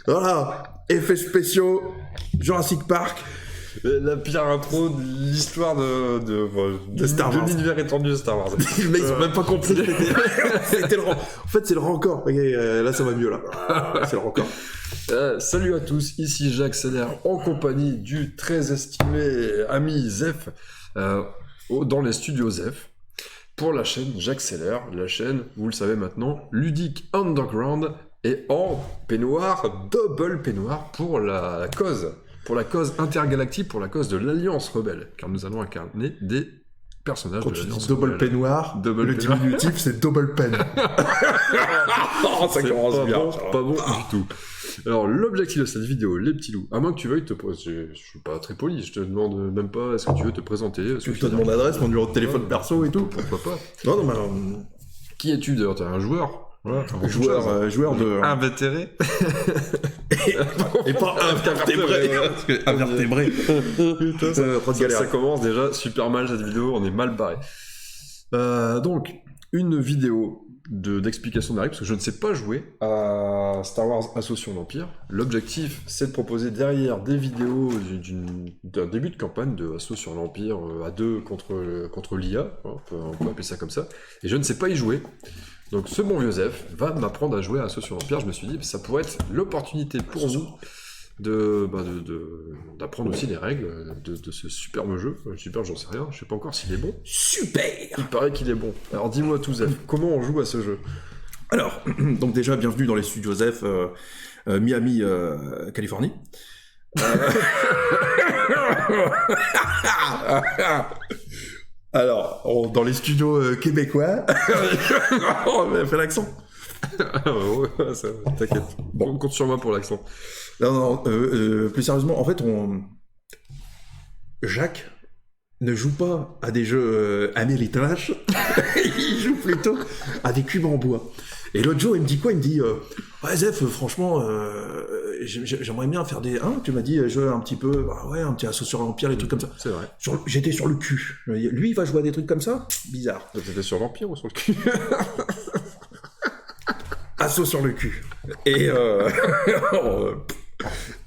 Voilà, effets spéciaux, Jurassic Park. La pire intro de l'histoire de Star Wars. De l'univers étendu de Star Wars. Les mecs, ils ont même pas compris. C'était le En fait, c'est le rencor. Là, ça va mieux, là. C'est le rencor. Salut à tous, ici Jacques Seller en compagnie du très estimé ami Zef dans les studios Zef pour la chaîne Jacques Seller, la chaîne, vous le savez maintenant, ludique underground et en peignoir, double peignoir pour la cause intergalactique, pour la cause de l'Alliance Rebelle, car nous allons incarner des personnages Quand de tu l'Alliance dis double Rebelle. peignoir, Double le peignoir. diminutif, c'est double pen. Oh, ça C'est commence pas bien. bon, pas bon du tout. Alors, l'objectif de cette vidéo, les petits loups, à moins que tu veuilles te présenter, je suis pas très poli, je te demande même pas est-ce que tu veux te présenter. Tu me donnes mon adresse, mon numéro de téléphone perso et tout. Pourquoi pas. Non, mais Qui es-tu d'ailleurs? T'es un joueur? Voilà, joueur de... invétéré. Et pas invertébré. Parce que invertébré. Putain, ça commence déjà super mal cette vidéo, on est mal barré. Donc, une vidéo d'explication des règles, parce que je ne sais pas jouer à Star Wars Ascension l'Empire. L'objectif, c'est de proposer derrière des vidéos d'un début de campagne de Assaut sur l'Empire à deux contre l'IA, on peut appeler ça comme ça, et je ne sais pas y jouer. Donc ce bon vieux Zef va m'apprendre à jouer à Assaut sur l'Empire. Je me suis dit, ça pourrait être l'opportunité pour nous d'apprendre aussi les règles de ce superbe jeu. Super, j'en sais rien, je sais pas encore s'il est bon. Super. Il paraît qu'il est bon. Alors dis-moi tout Zef, comment on joue à ce jeu? Alors, donc déjà, bienvenue dans les studios Zef, Miami, Californie. Alors, dans les studios québécois, on a fait l'accent. Ouais, t'inquiète. Bon, compte sur moi pour l'accent. Non, plus sérieusement, en fait, Jacques ne joue pas à des jeux Ameritrash, il joue plutôt à des cubes en bois. Et l'autre jour, il me dit quoi? Il me dit ouais, Zef, franchement, j'aimerais bien faire des... Hein, tu m'as dit, jouer un petit peu, bah ouais, un petit Assaut sur l'Empire, des trucs comme ça. C'est vrai. J'étais sur le cul. Lui, il va jouer à des trucs comme ça? Bizarre. T'étais sur l'Empire ou sur le cul? Assaut sur le cul. Et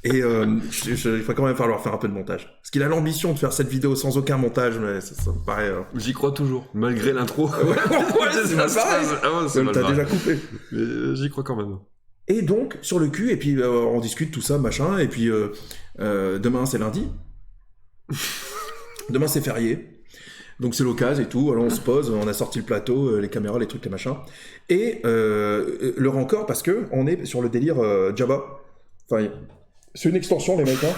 il va quand même falloir faire un peu de montage. Parce qu'il a l'ambition de faire cette vidéo sans aucun montage, mais ça me paraît... J'y crois toujours, malgré l'intro. Ouais, c'est mal pareil. T'as déjà coupé. Mais j'y crois quand même. Et donc, sur le cul, et puis on discute tout ça, machin, et puis demain c'est lundi. Demain c'est férié. Donc c'est l'occasion et tout, alors on se pose, on a sorti le plateau, les caméras, les trucs, les machins. Et le rencor, parce que on est sur le délire Jabba. Enfin, c'est une extension, les mecs, hein.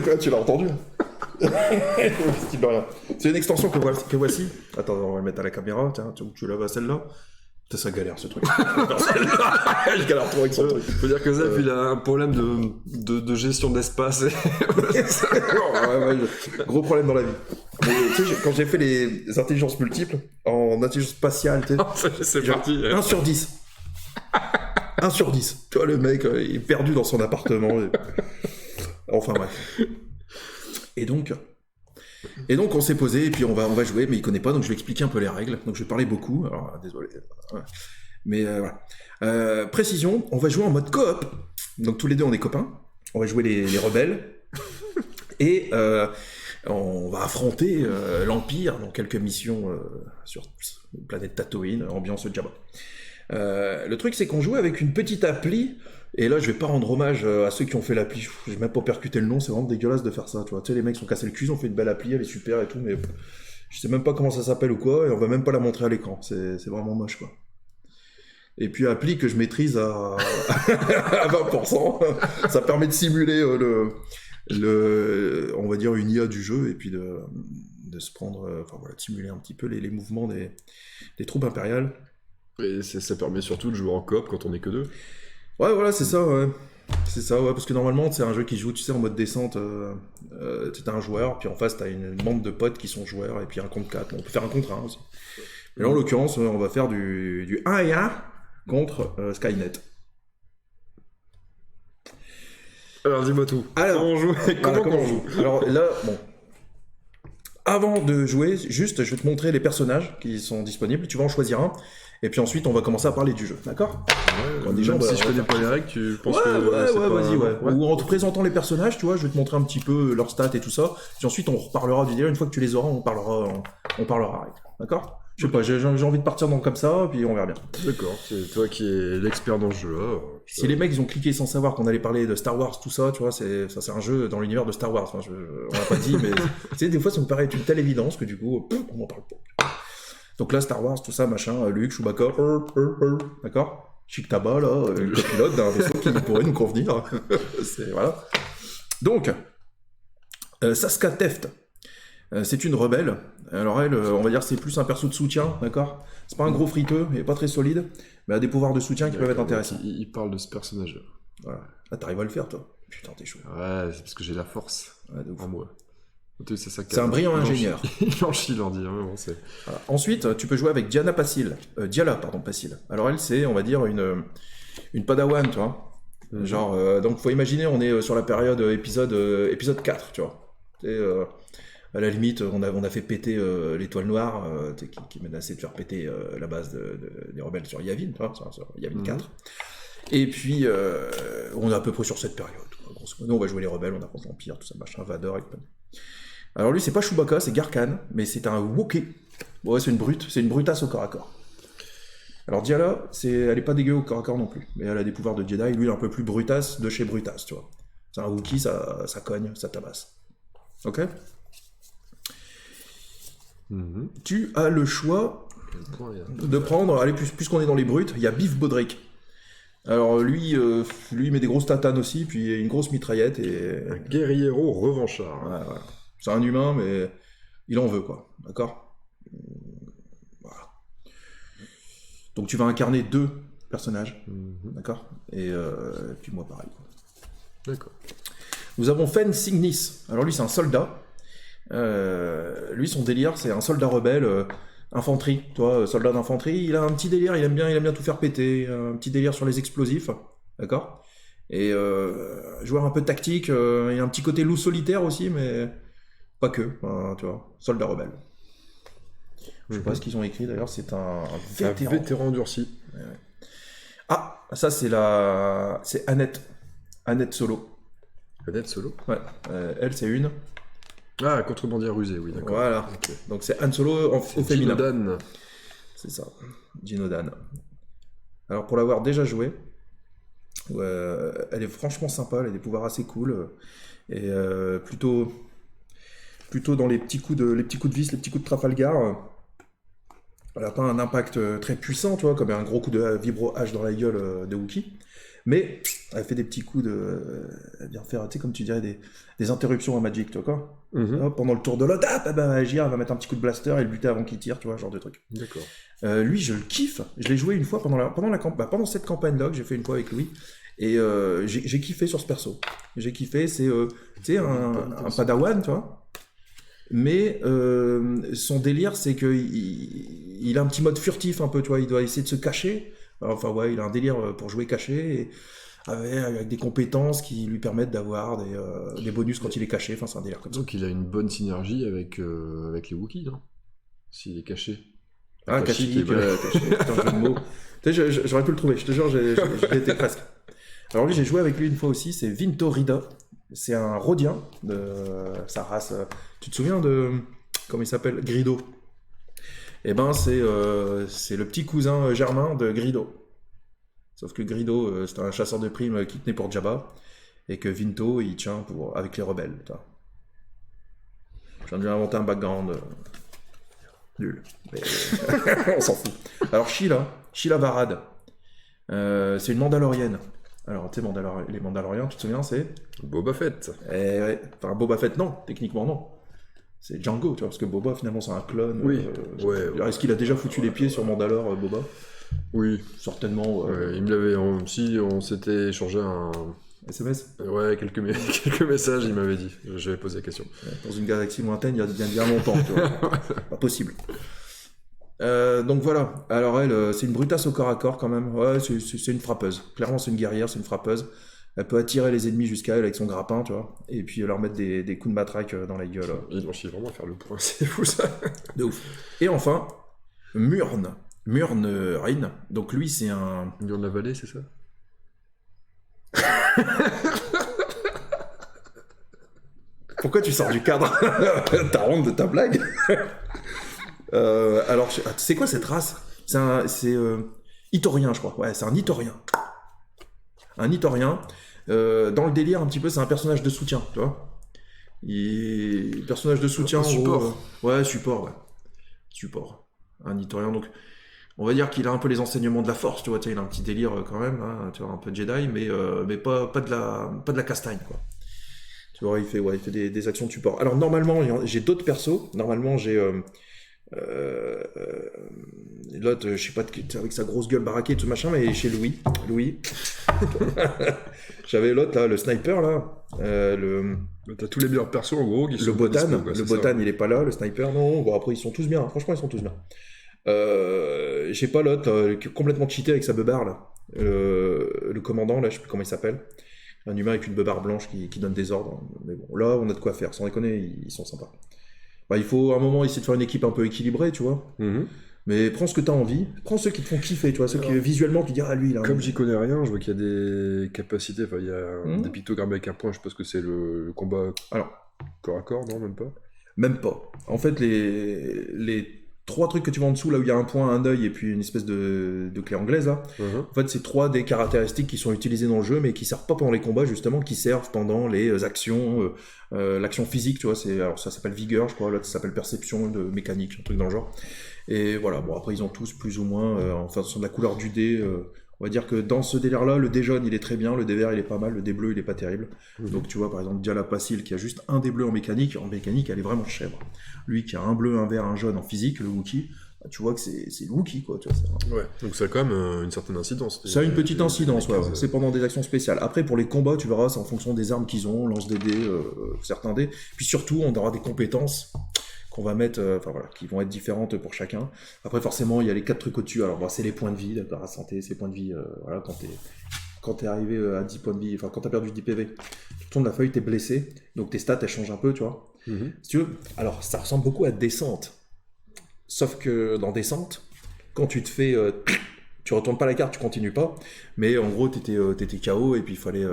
Toi, tu l'as entendu. C'est une extension que voici. Attends, on va le mettre à la caméra, tiens, tu la vois celle-là. Putain, ça galère ce truc. Je galère trop avec ce truc. Faut dire que Zef, il a un problème de gestion d'espace. Ouais, gros problème dans la vie. Mais, tu sais, quand j'ai fait les intelligences multiples, en intelligence spatiale, tu sais, C'est parti. 1 sur 10. 1 sur 10. Tu vois, le mec, il est perdu dans son appartement. Enfin, bref. Et donc, on s'est posé, et puis on va jouer, mais il connaît pas, donc je vais expliquer un peu les règles. Donc je vais parler beaucoup, alors désolé. Mais voilà. Précision, on va jouer en mode coop. Donc tous les deux, on est copains. On va jouer les rebelles. Et on va affronter l'Empire dans quelques missions sur la planète Tatooine, ambiance Jabba. Le truc, c'est qu'on joue avec une petite appli. Et là, je vais pas rendre hommage à ceux qui ont fait l'appli. J'ai même pas percuté le nom, c'est vraiment dégueulasse de faire ça. Tu vois, tu sais, les mecs sont cassés le cul, ils ont fait une belle appli, elle est super et tout, mais je sais même pas comment ça s'appelle ou quoi, et on va même pas la montrer à l'écran. C'est vraiment moche, quoi. Et puis, appli que je maîtrise à 20%, ça permet de simuler on va dire, une IA du jeu, et puis de se prendre, enfin voilà, de simuler un petit peu les mouvements des troupes impériales. Et ça permet surtout de jouer en coop quand on est que deux. Ouais, voilà, c'est ça, ouais. C'est ça, ouais, parce que normalement, c'est un jeu qui joue, tu sais, en mode descente. T'as un joueur, puis en face, t'as une bande de potes qui sont joueurs, et puis un contre 4. On peut faire un contre 1 aussi. Et là, en l'occurrence, on va faire du 1 et 1 contre Skynet. Alors, dis-moi tout. Alors, comment on joue? Comment on joue? Alors là, bon. avant de jouer, juste, je vais te montrer les personnages qui sont disponibles. Tu vas en choisir un. Et puis ensuite, on va commencer à parler du jeu, d'accord? Même si je connais pas les règles, tu penses que vas-y, Ou en te présentant les personnages, tu vois, je vais te montrer un petit peu leurs stats et tout ça. Puis ensuite, on reparlera du délire. Une fois que tu les auras, on parlera règles, d'accord? Je sais pas, j'ai envie de partir comme ça, puis on verra bien. D'accord, c'est toi qui es l'expert dans ce jeu-là. Si les mecs ils ont cliqué sans savoir qu'on allait parler de Star Wars, tout ça, tu vois, c'est un jeu dans l'univers de Star Wars. Enfin, on l'a pas dit, mais tu sais, des fois ça me paraît une telle évidence que du coup, on en parle pas. Donc là, Star Wars, tout ça, machin, Luke, Chewbacca, d'accord? Chic Taba, là, le copilote d'un vaisseau qui pourrait nous convenir. Voilà. Donc, Saska Teft, c'est une rebelle. Alors elle, on va dire, c'est plus un perso de soutien, d'accord? C'est pas un gros friteux, il est pas très solide, mais elle a des pouvoirs de soutien qui peuvent être intéressants. Il parle de ce personnage-là. Voilà. Ah, t'arrives à le faire, toi? Putain, t'es chaud. Ouais, c'est parce que j'ai la force en moi. C'est un brillant ingénieur. Il en chie, l'ordi. Voilà. Ensuite, tu peux jouer avec Diala Passil. Alors elle, c'est, on va dire, une padawan, tu vois. Genre, donc faut imaginer, on est sur la période épisode 4, tu vois. À la limite, on a fait péter l'étoile noire qui menaçait de faire péter la base des rebelles sur Yavin, tu vois, sur Yavin 4. Et puis, on est à peu près sur cette période. Grosso modo, on va jouer les rebelles, on affronte l'Empire, tout ça, machin, Vador et tout. Alors lui, c'est pas Chewbacca, c'est Garkan, mais c'est un Wookiee. Ouais, c'est une brutasse au corps à corps. Alors Diala, elle est pas dégueu au corps à corps non plus, mais elle a des pouvoirs de Jedi, lui, il est un peu plus brutasse de chez brutasse, tu vois. C'est un Wookiee, ça cogne, ça tabasse. Ok? Tu as le choix de prendre, allez, puisqu'on est dans les brutes, il y a Biff Bodrick. Alors lui, il met des grosses tatanes aussi, puis une grosse mitraillette et... Un guerriero revanchard. Ouais. C'est un humain, mais il en veut, quoi. D'accord? Voilà. Donc tu vas incarner 2 personnages, d'accord? Et puis moi, pareil. Quoi. D'accord. Nous avons Fen Signis. Alors lui, c'est un soldat. Lui, son délire, c'est un soldat rebelle, infanterie. Toi, soldat d'infanterie, il a un petit délire, il aime bien tout faire péter, un petit délire sur les explosifs, d'accord? Et joueur un peu tactique, il a un petit côté loup solitaire aussi, mais pas que, tu vois, soldat rebelle. Je sais pas ce qu'ils ont écrit d'ailleurs, c'est un vétéran. Un vétéran durci. Ouais. Ah, ça c'est Annette Solo. Annette Solo? Ouais, elle c'est une. Ah, contrebandière rusée, oui, d'accord. Voilà, okay. Donc c'est Han Solo au féminin. Dinodan. C'est ça, Dinodan. Alors pour l'avoir déjà joué, elle est franchement sympa, elle a des pouvoirs assez cool, et plutôt dans les petits coups de vis, les petits coups de Trafalgar. Elle n'a pas un impact très puissant, tu vois, comme un gros coup de vibro H dans la gueule de Wookiee. Mais elle fait des petits coups elle vient faire, tu sais, comme tu dirais, des interruptions à Magic, tu vois quoi. Hop, pendant le tour de l'autre, elle va agir, elle va mettre un petit coup de blaster et le buter avant qu'il tire, tu vois, genre de truc. D'accord. Lui, je le kiffe. Je l'ai joué une fois pendant cette campagne-là que j'ai fait une fois avec Louis. Et j'ai kiffé sur ce perso. J'ai kiffé, c'est tu sais, un padawan, tu vois. Mais son délire, c'est qu'il a un petit mode furtif un peu, tu vois. Il doit essayer de se cacher. Enfin, ouais, il a un délire pour jouer caché. Et avec des compétences qui lui permettent d'avoir des bonus quand il est caché. Enfin, c'est un délire comme ça. Donc, il a une bonne synergie avec les Wookiees, non? S'il est caché. Ah, caché. Putain, jeu de mots. Tu sais, j'aurais pu le trouver. Je te jure, j'ai été presque. Alors lui, j'ai joué avec lui une fois aussi. C'est Vinto Rida. C'est un Rhodien de sa race. Tu te souviens de... Comment il s'appelle? Grido. Eh ben, c'est le petit cousin germain de Grido. Sauf que Grido, c'est un chasseur de primes qui tenait pour Jabba. Et que Vinto, il tient avec les rebelles. Je viens de lui inventer un background nul. Mais... on s'en fout. Alors Sheila Varad. C'est une Mandalorienne. Alors, tu sais, les Mandaloriens, tu te souviens, c'est... Boba Fett. Ouais. Enfin, Boba Fett, non. Techniquement, non. C'est Django, tu vois, parce que Boba, finalement, c'est un clone. Oui. Ouais. Est-ce qu'il a déjà foutu les pieds sur Mandalore, Boba? Oui. Certainement. Il me l'avait... Si on s'était échangé un... SMS? Ouais, quelques messages, il m'avait dit. J'avais posé la question. Dans une galaxie lointaine, il y a bien longtemps, tu vois. Pas possible. Donc voilà, alors elle, c'est une brutasse au corps à corps quand même. Ouais, c'est une frappeuse. Clairement, c'est une guerrière, c'est une frappeuse. Elle peut attirer les ennemis jusqu'à elle avec son grappin, tu vois, et puis leur mettre des coups de matraque dans la gueule. Ils vont chier vraiment à faire le point, c'est fou ça. De ouf. Et enfin, Murn Rin. Donc lui, c'est un... Murn la vallée, c'est ça? Pourquoi tu sors du cadre? T'as honte de ta blague? Alors, c'est quoi cette race? C'est Itorien, je crois. Ouais, c'est un Itorien. Un Itorien. Dans le délire, un petit peu, c'est un personnage de soutien, tu vois. Personnage de soutien. Support. Ouais, support, ouais. Support. Un Itorien, donc... On va dire qu'il a un peu les enseignements de la force, tu vois, il a un petit délire quand même, hein, tu vois, un peu Jedi, mais pas de la castagne, quoi. Tu vois, il fait des actions de support. Alors normalement, j'ai d'autres persos. Normalement, j'ai l'autre, je sais pas, avec sa grosse gueule baraquée, tout machin, mais chez Louis. J'avais l'autre là, le sniper là. T'as tous les meilleurs persos en gros. Le Botan, il est pas là. Le sniper, non. Bon, après, ils sont tous bien. Hein. Franchement, ils sont tous bien. J'ai pas l'autre complètement cheaté avec sa beubare là. Le commandant là, je sais plus comment il s'appelle. Un humain avec une beubare blanche qui donne des ordres. Mais bon, là, on a de quoi faire. Sans déconner, ils sont sympas. Bah, il faut à un moment essayer de faire une équipe un peu équilibrée, tu vois. Mm-hmm. Mais prends ce que t'as envie. Prends ceux qui te font kiffer, tu vois. Ceux qui visuellement, tu dis, ah lui, là. Comme j'y connais rien, je vois qu'il y a des capacités. Enfin, il y a des pictogrammes avec un point. Je pense que c'est le combat corps à corps, non, même pas. Même pas. En fait, les 3 trucs que tu vois en dessous, là où il y a un point, un œil et puis une espèce de clé anglaise, là. En fait, c'est 3 des caractéristiques qui sont utilisées dans le jeu, mais qui servent pas pendant les combats, justement, qui servent pendant les actions, l'action physique, tu vois. Alors, ça s'appelle vigueur, je crois, l'autre ça s'appelle perception de mécanique, un truc dans le genre. Et voilà, bon, après, ils ont tous plus ou moins, en fonction de la couleur du dé, on va dire que dans ce délire-là, le dé jaune, il est très bien, le dé vert, il est pas mal, le dé bleu, il est pas terrible. Donc, tu vois, par exemple, Diala Passil, qui a juste un dé bleu en mécanique, elle est vraiment chèvre. Lui, qui a un bleu, un vert, un jaune en physique, le Wookie, bah, tu vois que c'est le Wookie, quoi. Tu vois, ouais, donc ça a quand même une certaine incidence. Ça a une petite incidence, ouais. C'est pendant des actions spéciales. Après, pour les combats, tu verras, c'est en fonction des armes qu'ils ont, on lance des dés, certains dés. Puis surtout, on aura des compétences qu'on va mettre, qui vont être différentes pour chacun. Après, forcément, il y a les 4 trucs au-dessus. Alors, c'est les points de vie, la santé, c'est les points de vie, voilà, quand t'es arrivé à 10 points de vie, enfin, quand t'as perdu 10 PV, tu tournes la feuille, t'es blessé, donc tes stats, elles changent un peu, tu vois. Si tu veux, alors, ça ressemble beaucoup à Descente. Sauf que dans Descente, quand tu te fais... tu retournes pas la carte, tu continues pas, mais en gros, t'étais KO, et puis il fallait...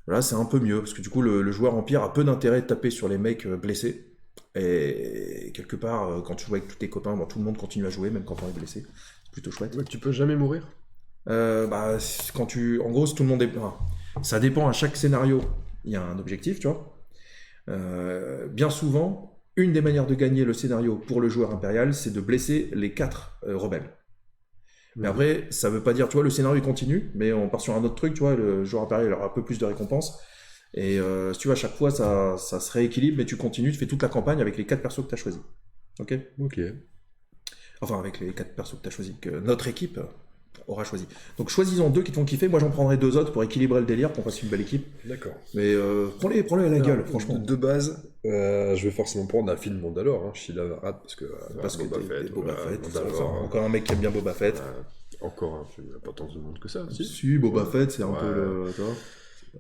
Là, c'est un peu mieux, parce que du coup, le joueur Empire a peu d'intérêt de taper sur les mecs blessés. Et quelque part, quand tu joues avec tous tes copains, tout le monde continue à jouer, même quand on est blessé. C'est plutôt chouette. Ouais, tu peux jamais mourir. En gros, si tout le monde est... ça dépend, à chaque scénario, il y a un objectif, tu vois. Bien souvent, une des manières de gagner le scénario pour le joueur impérial, c'est de blesser les 4 rebelles. Mais après, ça veut pas dire, tu vois, le scénario il continue, mais on part sur un autre truc, tu vois, le joueur impérial aura un peu plus de récompenses. Et si tu vois, à chaque fois, ça se rééquilibre, mais tu continues, tu fais toute la campagne avec les 4 persos que tu as choisis. Ok. Enfin, avec les 4 persos que tu as choisis, que notre équipe aura choisi. Donc choisis-en 2 qui te font kiffer, moi j'en prendrai 2 autres pour équilibrer le délire, pour passer une belle équipe. D'accord. Mais prends-les à la gueule, franchement. De base, je vais forcément prendre la fille de Mandalore, Sheila Varad, parce que Boba Fett, encore un mec qui aime bien Boba Fett. Encore, pas tant de monde que ça. Si, Boba Fett, c'est un peu le... Tu vois,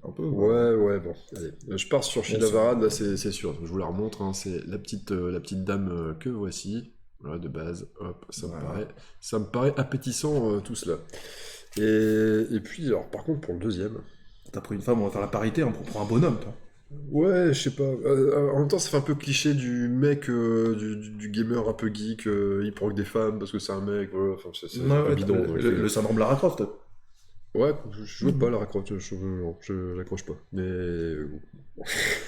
un peu, ouais, bon. Allez, je pars sur Sheila Varad, là c'est sûr. Je vous la remontre, c'est la petite dame que voici. Voilà, de base, hop, ça me paraît appétissant tout cela. Et puis, alors, par contre, pour le deuxième... T'as pris une femme, on va faire la parité, on prend un bonhomme, toi. Ouais, je sais pas. En même temps, ça fait un peu cliché du mec, du gamer un peu geek, il prend que des femmes parce que c'est un mec, voilà, enfin, c'est un peu bidon. Le syndrome Lara Croft. Ouais, je veux pas Lara Croft, je l'accroche pas. Mais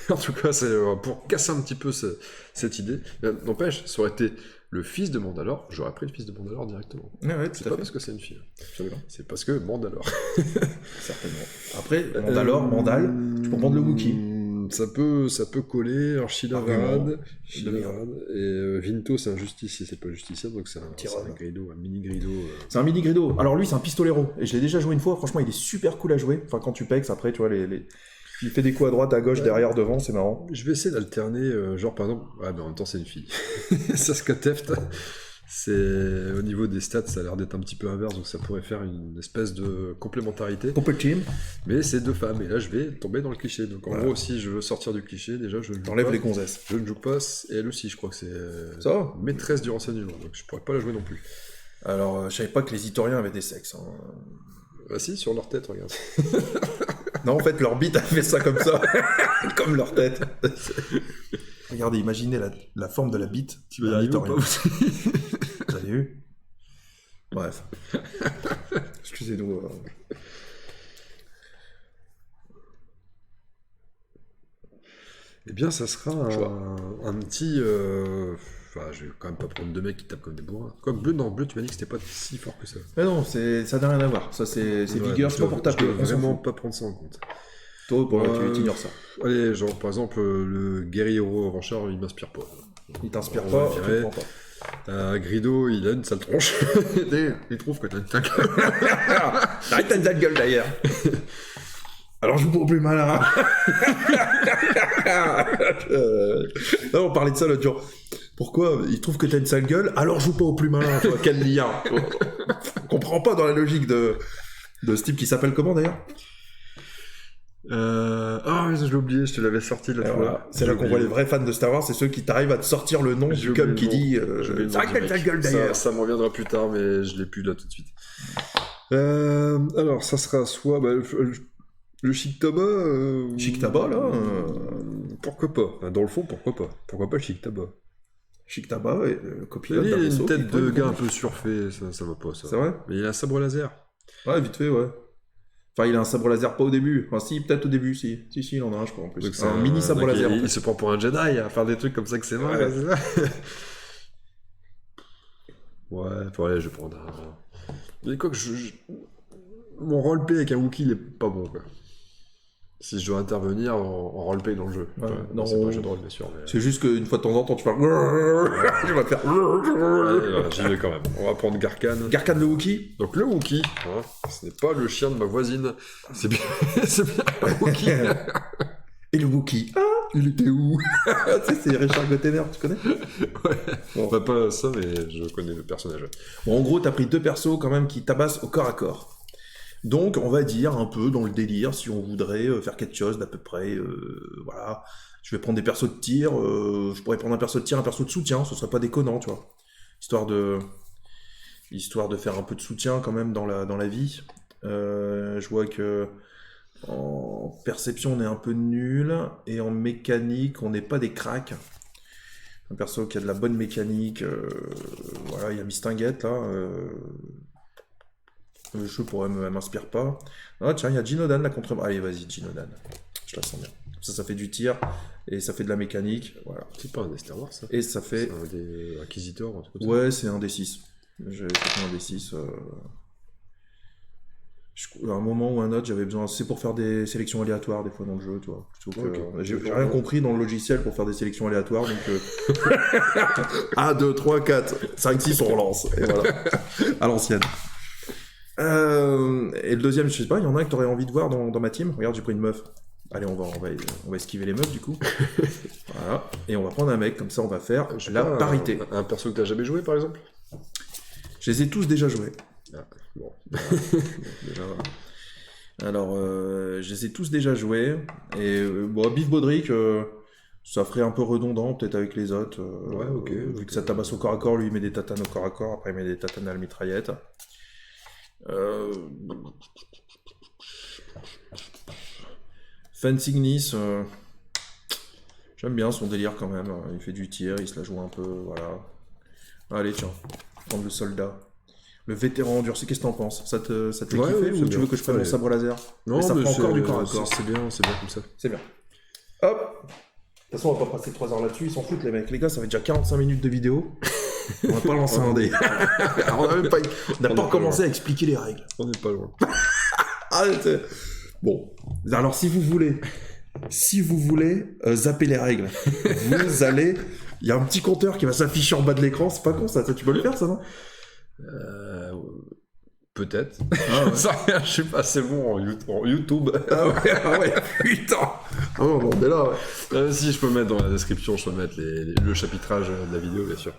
en tout cas, c'est pour casser un petit peu cette idée. N'empêche, ça aurait été le fils de Mandalore, j'aurais pris le fils de Mandalore directement. Ouais, c'est pas parce que c'est une fille. C'est parce que Mandalore. Certainement. Après, Mandal, tu peux prendre le Wookie. Ça peut coller. Alors, Sheila Varad et Vinto, c'est un justicier, c'est pas justicier, donc c'est un mini grido. C'est un mini grido. Alors lui, c'est un pistolero. Et je l'ai déjà joué une fois. Franchement, il est super cool à jouer. Enfin, quand tu pex, après, tu vois, il fait des coups à droite, à gauche, derrière, devant, c'est marrant. Je vais essayer d'alterner, genre par exemple, mais en même temps, c'est une fille. Ça se catefte. C'est au niveau des stats, ça a l'air d'être un petit peu inverse, donc ça pourrait faire une espèce de complémentarité. Team. Mais c'est deux femmes, et là je vais tomber dans le cliché. Donc en gros, si je veux sortir du cliché, déjà je ne joue T'enlèves pas. les gonzesses. Je ne joue pas, et elle aussi, je crois que c'est Ça maîtresse du renseignement, donc je pourrais pas la jouer non plus. Alors, je savais pas que les Itoriens avaient des sexes. Hein. Ah si, sur leur tête, regarde. Non, en fait, leur bite a fait ça comme ça. Comme leur tête. Regardez, imaginez la forme de la bite. Tu vas y arriver ou pas aussi? Vous avez vu? Bref. Excusez-nous. Eh bien, ça sera un petit... Enfin, je vais quand même pas prendre deux mecs qui tapent comme des bourrins. Comme bleu, non, bleu, tu m'as dit que c'était pas si fort que ça. Mais non, ça n'a rien à voir. Ça, c'est vigueur, c'est pas pour taper. Je dois vraiment pas prendre ça en compte. Toi, tu ignores ça. Allez, genre, par exemple, le guerriero revanchard, il m'inspire pas. Il t'inspire pas, tu le prends pas. Grido, il a une sale tronche. Il trouve que t'as une sale gueule. Arrête, t'as une sale gueule d'ailleurs. Alors je joue pour plus malin. On parlait de ça l'autre jour. Pourquoi il trouve que t'as une sale gueule, alors joue pas au plus malin, toi. Quel lien. On comprend pas dans la logique de ce type qui s'appelle comment d'ailleurs? je l'ai oublié, je te l'avais sorti là. Voilà. C'est là qu'on voit les vrais fans de Star Wars, c'est ceux qui t'arrivent à te sortir le nom du cum qui dit c'est vrai que t'as une sale gueule d'ailleurs. Ça me reviendra plus tard, mais je l'ai plus là tout de suite. Alors ça sera soit le Chic Tabac. Chic Tabac là pourquoi pas? Dans le fond, pourquoi pas? Pourquoi pas le Chic Tabac? Chic Tabac, copilote il d'un a vaisseau. une tête de gars un peu surfait, ça va pas ça. C'est vrai? Mais il a un sabre laser. Ouais, vite fait, ouais. Enfin, il a un sabre laser pas au début. Enfin, si, peut-être au début, si. Si, il en a un, je crois, en plus. Donc, c'est un mini sabre laser. Il se prend pour un Jedi à faire des trucs comme ça que c'est marrant. Ouais, je vais prendre un... Mais quoi que mon roleplay avec un Wookiee, il est pas bon, quoi. Si je dois intervenir en roleplay dans le jeu. Ouais, non, c'est pas un jeu de rôle, bien sûr. Mais... C'est juste qu'une fois de temps en temps, tu vas... Je vais faire... Allez, j'y vais quand même. On va prendre Garkan. Garkan le Wookiee. Donc le Wookiee, ce n'est pas le chien de ma voisine. C'est bien un Wookiee. Et le Wookiee, il était où? Tu sais, c'est Richard Gottener, tu connais? Ouais. Bon. Bah, pas ça, mais je connais le personnage. Bon, en gros, t'as pris deux persos quand même qui tabassent au corps à corps. Donc, on va dire un peu dans le délire, si on voudrait faire quelque chose d'à peu près, voilà. Je vais prendre des persos de tir, je pourrais prendre un perso de tir, un perso de soutien, ce serait pas déconnant, tu vois. Histoire de faire un peu de soutien quand même dans la vie. Je vois que en perception, on est un peu nul, et en mécanique, on n'est pas des cracks. Un perso qui a de la bonne mécanique, voilà, il y a Mistinguette, là, le jeu pourrait m'inspire pas. Ah tiens, il y a Jinodan là contre... Allez, vas-y, Jinodan. Je la sens bien. Ça fait du tir, et ça fait de la mécanique, voilà. C'est pas un des Star Wars, ça? Et ça fait... C'est un des Inquisitors, un truc comme ça. Ouais, c'est un des 6. J'ai fait un des 6. À un moment ou un autre, j'avais besoin... C'est pour faire des sélections aléatoires, des fois, dans le jeu, tu vois. Plutôt que... J'ai rien compris dans le logiciel pour faire des sélections aléatoires, donc... 1, 2, 3, 4, 5, 6, on relance. Et voilà. À l'ancienne. Et le deuxième, je sais pas, il y en a un que t'aurais envie de voir dans ma team. Regarde, j'ai pris une meuf. Allez, on va esquiver les meufs du coup. Voilà. Et on va prendre un mec, comme ça on va faire la parité. Un perso que t'as jamais joué par exemple? Je les ai tous déjà joués. Ah, bon. Déjà, alors, je les ai tous déjà joués. Et bon, Biff Baudric, ça ferait un peu redondant peut-être avec les autres. Ouais, ok. Vu que ça tabasse au corps à corps, lui il met des tatanes au corps à corps, après il met des tatanes à la mitraillette. Fansignis, j'aime bien son délire quand même. Il fait du tir, il se la joue un peu, voilà. Allez, tiens, prendre le soldat. Le vétéran endurci, qu'est-ce que t'en penses? Ça te fait kiffer ou tu veux que je prenne mon sabre laser? Non, mais ça prend encore du corps à corps. C'est bien comme ça. C'est bien. Hop. De toute façon, on va pas passer 3 heures là-dessus, ils s'en foutent les mecs. Les gars, ça fait déjà 45 minutes de vidéo. On va pas lancer un dé. On n'a même pas commencé à expliquer les règles. On n'est pas loin. Bon, alors si vous voulez zapper les règles, vous allez... Il y a un petit compteur qui va s'afficher en bas de l'écran, c'est pas con ça, tu peux le faire ça, non? Peut-être. Ah ouais. Ça, je sais pas, c'est bon en YouTube. Ah ouais, putain. Ah non, on est là, ouais. Si je peux mettre dans la description, je peux mettre le chapitrage de la vidéo, bien sûr.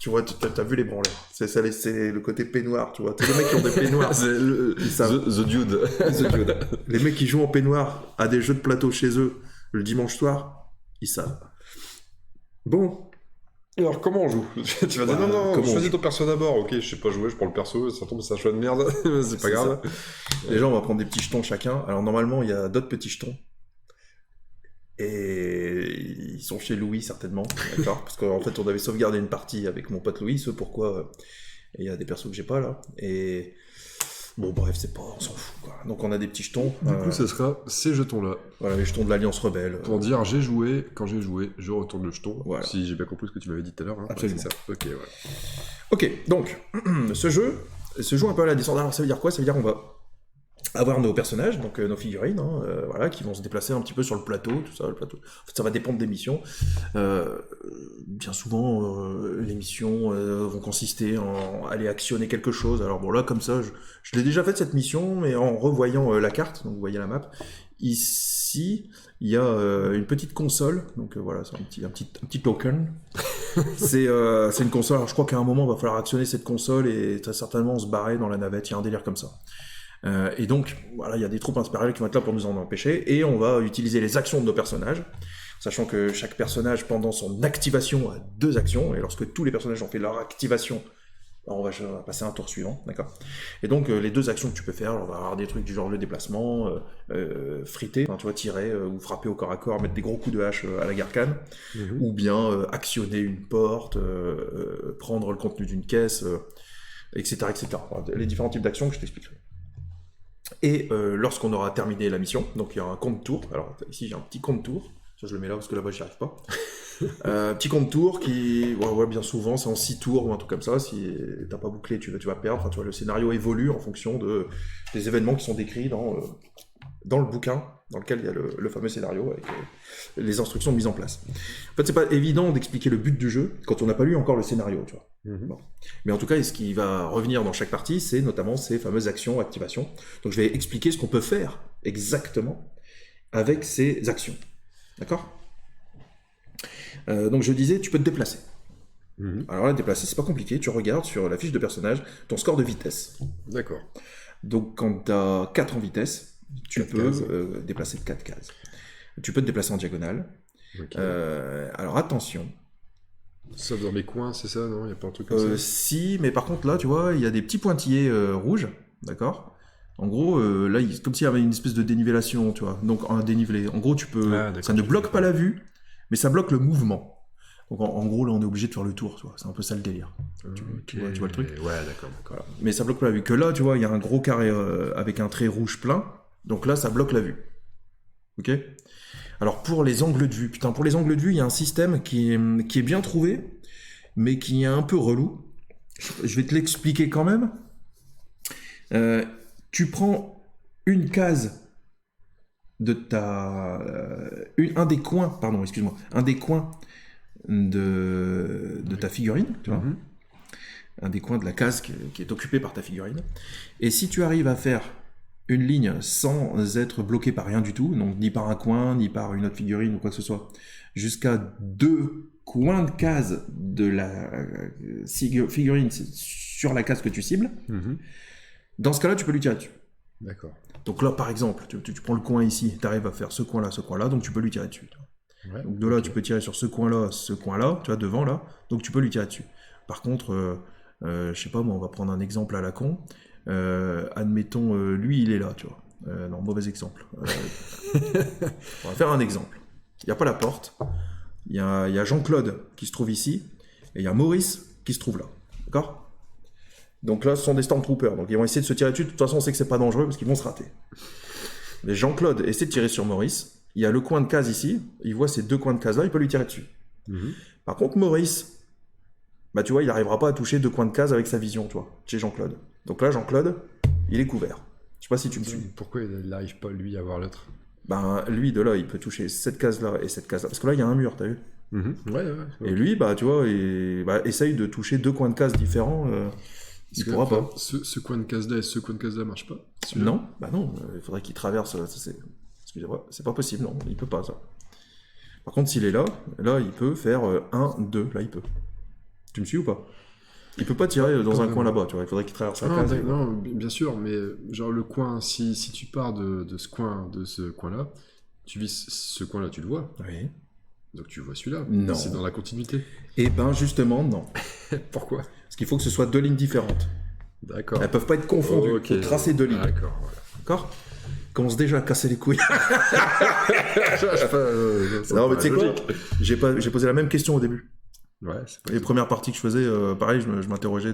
Tu vois, t'as vu les branleurs. C'est le côté peignoir, tu vois. Tous les mecs qui ont des peignoirs. C'est the Dude. The Dude. Les mecs qui jouent en peignoir à des jeux de plateau chez eux le dimanche soir, ils savent. Bon. Alors, comment on joue? Tu vas dire, non, choisis ton perso d'abord. Ok, je sais pas jouer, je prends le perso, ça tombe, c'est un choix de merde. C'est pas grave. Déjà, on va prendre des petits jetons chacun. Alors, normalement, il y a d'autres petits jetons. Et ils sont chez Louis, certainement. D'accord? Parce qu'en fait, on avait sauvegardé une partie avec mon pote Louis, ce pourquoi il y a des persos que j'ai pas là. Et bon, bref, on s'en fout, quoi. Donc, on a des petits jetons. Du coup, ça sera ces jetons-là. Voilà, les jetons de l'Alliance Rebelle. Pour dire, j'ai joué, quand j'ai joué, je retourne le jeton. Voilà. Si j'ai bien compris ce que tu m'avais dit tout à l'heure. Hein. Absolument. C'est ça. Ok, voilà. Ok, donc, ce jeu un peu à la descente. Alors, ça veut dire quoi? Ça veut dire qu'on va avoir nos personnages, donc nos figurines, voilà, qui vont se déplacer un petit peu sur le plateau, tout ça, le plateau. En fait, ça va dépendre des missions. Bien souvent, les missions vont consister en aller actionner quelque chose. Alors bon, là, comme ça, je l'ai déjà fait cette mission, mais en revoyant la carte, donc vous voyez la map. Ici, il y a une petite console, donc voilà, c'est un petit token. C'est une console. Alors je crois qu'à un moment, il va falloir actionner cette console et très certainement se barrer dans la navette. Il y a un délire comme ça. Et donc, voilà, il y a des troupes impériales qui vont être là pour nous en empêcher, et on va utiliser les actions de nos personnages, sachant que chaque personnage, pendant son activation, a 2 actions, et lorsque tous les personnages ont fait leur activation, on va passer à un tour suivant, d'accord? Et donc, les 2 actions que tu peux faire, on va avoir des trucs du genre le déplacement, friter, tu vois, tirer ou frapper au corps à corps, mettre des gros coups de hache à la Garkhan, ou bien actionner une porte, prendre le contenu d'une caisse, etc., etc. Les différents types d'actions que je t'expliquerai. Et lorsqu'on aura terminé la mission, donc il y a un compte tour. Alors ici j'ai un petit compte tour. Ça je le mets là parce que là-bas j'y arrive pas. Petit compte tour qui, bien souvent c'est en 6 tours ou un truc comme ça. Si t'as pas bouclé, tu vas perdre. Enfin, tu vois, le scénario évolue en fonction des événements qui sont décrits dans le bouquin dans lequel il y a le fameux scénario avec les instructions de mise en place. En fait, c'est pas évident d'expliquer le but du jeu quand on n'a pas lu encore le scénario, tu vois. Bon. Mais en tout cas, ce qui va revenir dans chaque partie, c'est notamment ces fameuses actions, activations. Donc je vais expliquer ce qu'on peut faire exactement avec ces actions. D'accord? Donc je disais, tu peux te déplacer. Alors là, déplacer, c'est pas compliqué. Tu regardes sur la fiche de personnage ton score de vitesse. D'accord. Donc quand tu as 4 en vitesse, tu peux déplacer de 4 cases. Tu peux te déplacer en diagonale. Okay. Alors attention. Sauf dans les coins, c'est ça, non? Il n'y a pas un truc comme ça? Si, mais par contre là, tu vois, il y a des petits pointillés rouges, d'accord? En gros, là, comme s'il y avait une espèce de dénivellation, tu vois. Donc un dénivelé. En gros, tu peux. Ça ne bloque pas la vue, mais ça bloque le mouvement. Donc en gros, là, on est obligé de faire le tour, tu vois. C'est un peu ça le délire. Tu vois le truc? Ouais, d'accord. Voilà. Mais ça bloque pas la vue. Que là, tu vois, il y a un gros carré avec un trait rouge plein. Donc là, ça bloque la vue. Ok? Alors pour les angles de vue, pour les angles de vue, il y a un système qui est bien trouvé, mais qui est un peu relou. Je vais te l'expliquer quand même. Tu prends une case de un des coins de ta figurine, tu vois, un des coins de la case qui est occupé par ta figurine. Et si tu arrives à faire une ligne sans être bloqué par rien du tout, donc ni par un coin, ni par une autre figurine ou quoi que ce soit, jusqu'à 2 coins de case de la figurine sur la case que tu cibles, dans ce cas-là, tu peux lui tirer dessus. D'accord. Donc là, par exemple, tu prends le coin ici, tu arrives à faire ce coin-là, donc tu peux lui tirer dessus. Ouais, donc de là, tu peux tirer sur ce coin-là, tu vois, devant là, donc tu peux lui tirer dessus. Par contre, je sais pas, moi, on va prendre un exemple à la con. Admettons, lui, il est là, tu vois. Non, mauvais exemple. On va faire un exemple. Il n'y a pas la porte. Il y a Jean-Claude qui se trouve ici, et il y a Maurice qui se trouve là. D'accord? Donc là, ce sont des Stormtroopers. Donc ils vont essayer de se tirer dessus. De toute façon, on sait que c'est pas dangereux parce qu'ils vont se rater. Mais Jean-Claude essaie de tirer sur Maurice. Il y a le coin de case ici. Il voit ces 2 coins de case là. Il peut lui tirer dessus. Par contre, Maurice, bah tu vois, il n'arrivera pas à toucher 2 coins de case avec sa vision, tu vois, chez Jean-Claude. Donc là, Jean-Claude, il est couvert. Je sais pas si tu me suis. Pourquoi il n'arrive pas, lui, à voir l'autre? Ben, lui, de là, il peut toucher cette case-là et cette case-là. Parce que là, il y a un mur, t'as vu? Ouais. Et lui, bah, tu vois, essaye de toucher 2 coins de case différents. Il pourra pas. Ce coin de case-là et ce coin de case-là marche pas? Non, bah non. Il faudrait qu'il traverse. Excusez-moi, c'est pas possible, non. Il peut pas, ça. Par contre, s'il est là, il peut faire 1, 2. Là, il peut. Tu me suis ou pas? Il peut pas tirer dans un coin là-bas, tu vois, il faudrait qu'il traverse la case. Non, bien sûr, mais genre le coin, si tu pars de ce coin-là, tu vises ce coin-là, tu le vois. Oui. Donc tu vois celui-là. Non. C'est dans la continuité. Eh ben justement, non. Pourquoi? Parce qu'il faut que ce soit deux lignes différentes. D'accord. Elles peuvent pas être confondues. Ok. Il faut tracer deux lignes. D'accord, voilà. D'accord? Commence déjà à casser les couilles. Non, mais tu sais quoi? J'ai posé la même question au début. Ouais, c'est pas Les premières parties que je faisais, pareil, je m'interrogeais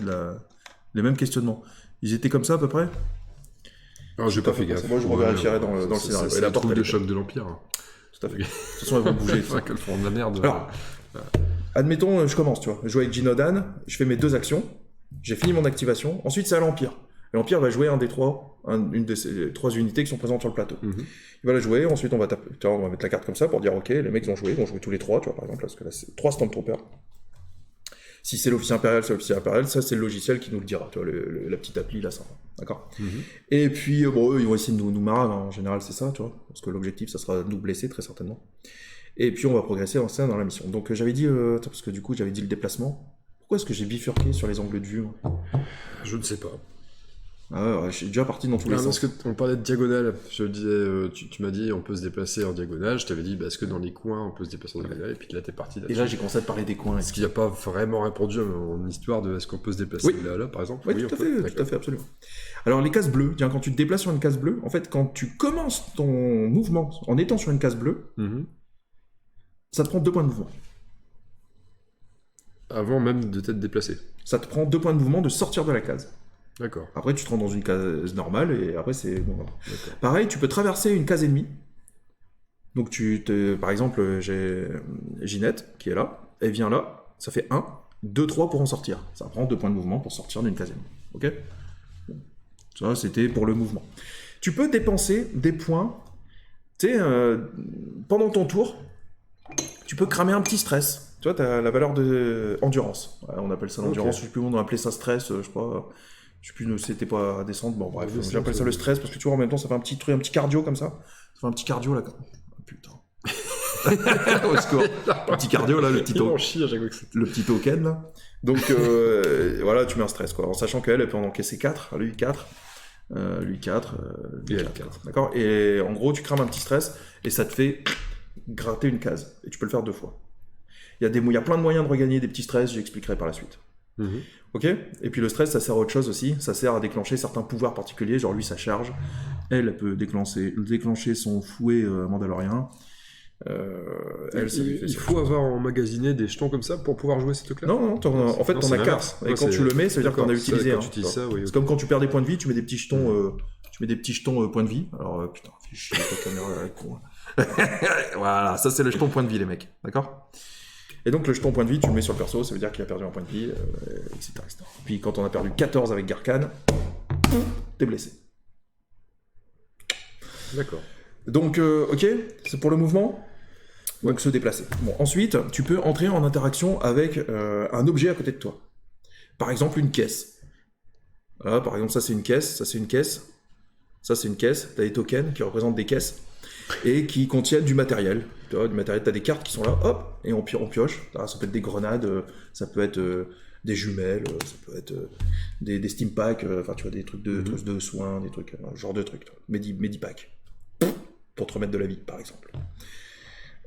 les mêmes questionnements. Ils étaient comme ça à peu près? Alors, j'ai pas fait gaffe. Moi, je revérifierai dans le scénario. C'est la troupe de choc de l'Empire. Tout à fait. De toute façon, elles vont bouger. C'est vrai qu'elles font de la merde. Alors, admettons, je commence, tu vois. Je joue avec Jinodan, je fais mes 2 actions, j'ai fini mon activation, ensuite c'est à l'Empire. Et l'Empire va jouer une de ces 3 unités qui sont présentes sur le plateau. Il va la jouer, ensuite on va mettre la carte comme ça pour dire ok, les mecs vont jouer tous les 3, tu vois, par exemple, parce que là c'est 3 Stormtroopers. Si c'est l'officier impérial, c'est l'officier impérial, ça c'est le logiciel qui nous le dira, tu vois, la petite appli là, ça. D'accord. Et puis, bon, eux, ils vont essayer de nous marrer, en général c'est ça, tu vois, parce que l'objectif ça sera de nous blesser très certainement. Et puis on va progresser dans la mission. Donc j'avais dit, parce que du coup j'avais dit le déplacement. Pourquoi est-ce que j'ai bifurqué sur les angles de vue? Je ne sais pas. Ah ouais, je suis déjà parti dans tous les sens. Parce qu'on parlait de diagonale. Je disais, tu m'as dit on peut se déplacer en diagonale. Je t'avais dit, est-ce que dans les coins on peut se déplacer en diagonale? Et puis là t'es parti là-dessus. Et là j'ai commencé à te parler des coins. Est-ce qu'il n'y a pas vraiment répondu à mon histoire de est-ce qu'on peut se déplacer là, par exemple? Oui, tout à fait, absolument. Alors les cases bleues, tiens, quand tu te déplaces sur une case bleue, en fait, quand tu commences ton mouvement en étant sur une case bleue, ça te prend 2 points de mouvement. Avant même de t'être déplacé. Ça te prend 2 points de mouvement de sortir de la case. D'accord. Après, tu te rends dans une case normale et après, c'est bon. Pareil, tu peux traverser une case ennemie. Donc, par exemple, j'ai Ginette qui est là. Elle vient là. Ça fait 1, 2, 3 pour en sortir. Ça prend 2 points de mouvement pour sortir d'une case ennemie. Ok? Ça, c'était pour le mouvement. Tu peux dépenser des points. Tu sais, pendant ton tour, tu peux cramer un petit stress. Tu vois, tu as la valeur de endurance. Ouais, on appelle ça l'endurance. Je sais plus où on a appelé ça stress, je crois. Je sais plus, c'était pas à descendre. Bon, bref, j'appelle ça le stress parce que tu vois, en même temps, ça fait un petit truc, un petit cardio comme ça. Ça fait un petit cardio là. Oh, putain. Au secours. Un petit cardio là, le petit token là. Donc voilà, tu mets un stress quoi. En sachant qu'elle peut en encaisser 4, lui 4. Lui 4. Lui 4. D'accord? Et en gros, tu crames un petit stress et ça te fait gratter une case. Et tu peux le faire 2 fois. Il y a plein de moyens de regagner des petits stress, j'expliquerai par la suite. Ok? Et puis le stress, ça sert à autre chose aussi. Ça sert à déclencher certains pouvoirs particuliers. Genre lui, ça charge. Elle peut déclencher son fouet mandalorien. Il faut avoir emmagasiné des jetons comme ça pour pouvoir jouer ces trucs-là? Non, en fait, t'en as 4. Et quand tu le mets, ça veut dire que t'en as utilisé un. C'est comme quand tu perds des points de vie, tu mets des petits jetons, points de vie. Alors, putain, fais chier ta caméra, con. Voilà, ça c'est le jeton point de vie, les mecs. D'accord? Et donc le jeton point de vie, tu le mets sur le perso, ça veut dire qu'il a perdu un point de vie, etc., etc. Puis quand on a perdu 14 avec Garkan, t'es blessé. D'accord. Donc, ok, c'est pour le mouvement. Donc se déplacer. Bon, ensuite, tu peux entrer en interaction avec un objet à côté de toi. Par exemple, une caisse. Voilà, par exemple, ça c'est une caisse, ça c'est une caisse, ça c'est une caisse. T'as des tokens qui représentent des caisses et qui contiennent du matériel. Tu vois, du matériel, t'as des cartes qui sont là, hop, et on pioche. Ça peut être des grenades, ça peut être des jumelles, ça peut être des steam packs, enfin tu vois, des trucs de soins, des trucs, genre de trucs, Medipack. Pour te remettre de la vie, par exemple.